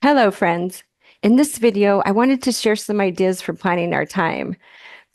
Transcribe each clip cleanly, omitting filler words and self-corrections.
Hello, friends. In this video, I wanted to share some ideas for planning our time.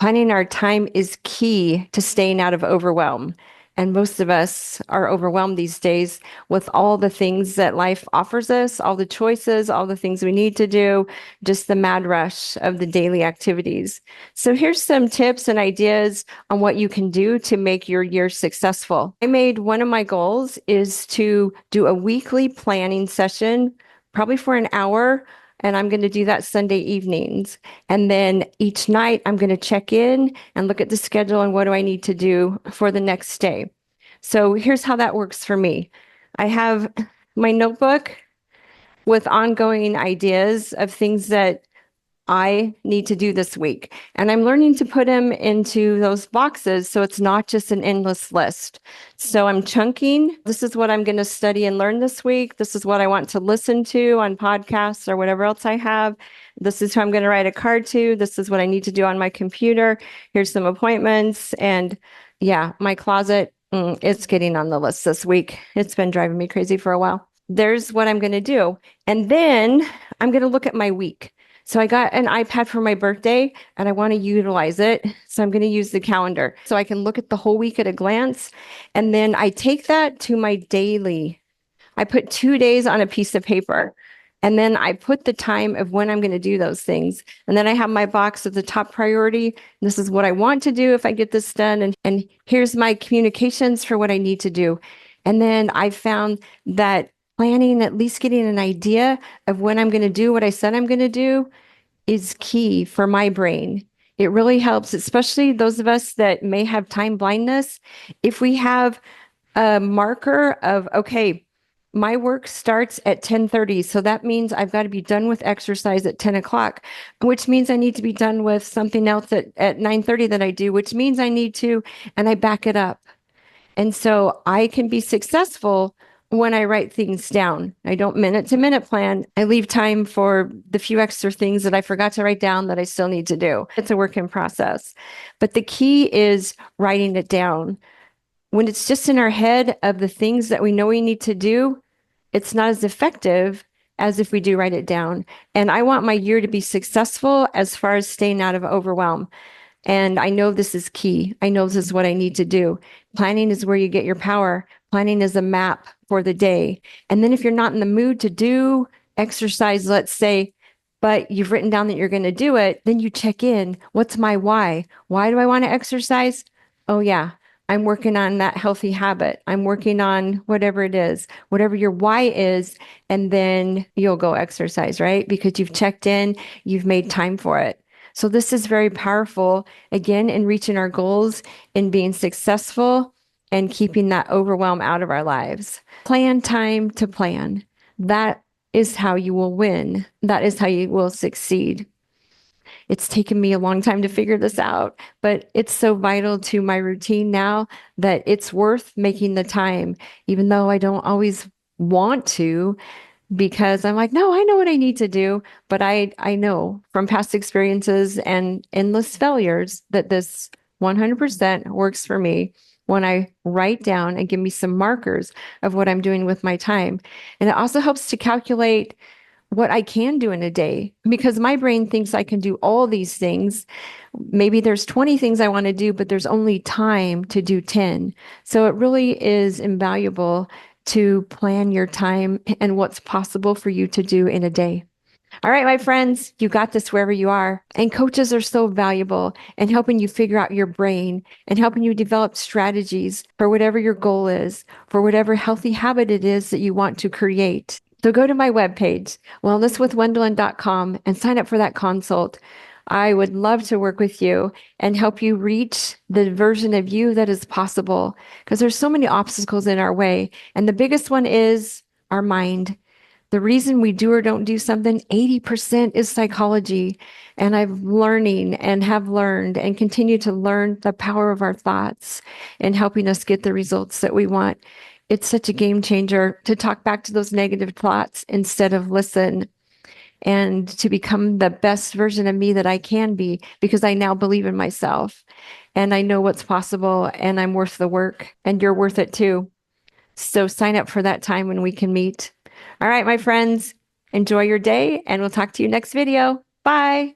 Planning our time is key to staying out of overwhelm. And most of us are overwhelmed these days with all the things that life offers us, all the choices, all the things we need to do, just the mad rush of the daily activities. So here's some tips and ideas on what you can do to make your year successful. I made one of my goals is to do a weekly planning session, probably for an hour, and I'm going to do that Sunday evenings. And then each night, I'm going to check in and look at the schedule and what do I need to do for the next day. So here's how that works for me. I have my notebook with ongoing ideas of things that I need to do this week. And I'm learning to put them into those boxes so it's not just an endless list. So I'm chunking. This is what I'm going to study and learn this week. This is what I want to listen to on podcasts or whatever else I have. This is who I'm going to write a card to. This is what I need to do on my computer. Here's some appointments. And yeah, my closet, it's getting on the list this week. It's been driving me crazy for a while. There's what I'm going to do. And then I'm going to look at my week. So I got an iPad for my birthday and I want to utilize it. So I'm going to use the calendar so I can look at the whole week at a glance. And then I take that to my daily. I put 2 days on a piece of paper. And then I put the time of when I'm going to do those things. And then I have my box of the top priority. This is what I want to do if I get this done. And here's my communications for what I need to do. And then I found that planning, at least getting an idea of when I'm going to do what I said I'm going to do is key for my brain. It really helps, especially those of us that may have time blindness. If we have a marker of, okay, my work starts at 10:30, so that means I've got to be done with exercise at 10 o'clock, which means I need to be done with something else at 9:30 that I do, which means I need to, and I back it up. And so I can be successful when I write things down. I don't minute to minute plan. I leave time for the few extra things that I forgot to write down that I still need to do. It's a work in process. But the key is writing it down. When it's just in our head of the things that we know we need to do, it's not as effective as if we do write it down. And I want my year to be successful as far as staying out of overwhelm. And I know this is key. I know this is what I need to do. Planning is where you get your power. Planning is a map for the day. And then if you're not in the mood to do exercise, let's say, but you've written down that you're going to do it, then you check in. What's my why? Why do I want to exercise? Oh, yeah, I'm working on that healthy habit. I'm working on whatever it is, whatever your why is, and then you'll go exercise, right? Because you've checked in, you've made time for it. So this is very powerful, again, in reaching our goals, in being successful, and keeping that overwhelm out of our lives. Plan time to plan. That is how you will win. That is how you will succeed. It's taken me a long time to figure this out, but it's so vital to my routine now that it's worth making the time, even though I don't always want to, because I'm like, no, I know what I need to do. But I know from past experiences and endless failures that this 100% works for me when I write down and give me some markers of what I'm doing with my time. And it also helps to calculate what I can do in a day because my brain thinks I can do all these things. Maybe there's 20 things I want to do, but there's only time to do 10. So it really is invaluable to plan your time and what's possible for you to do in a day. All right, my friends, you got this wherever you are. And coaches are so valuable in helping you figure out your brain and helping you develop strategies for whatever your goal is, for whatever healthy habit it is that you want to create. So go to my webpage, wellnesswithwendolyn.com, and sign up for that consult. I would love to work with you and help you reach the version of you that is possible because there's so many obstacles in our way. And the biggest one is our mind. The reason we do or don't do something, 80% is psychology. And I'm learning and have learned and continue to learn the power of our thoughts in helping us get the results that we want. It's such a game changer to talk back to those negative thoughts instead of listen and to become the best version of me that I can be because I now believe in myself and I know what's possible and I'm worth the work and you're worth it too. So sign up for that time when we can meet. All right, my friends, Enjoy your day, and we'll talk to you next video. Bye.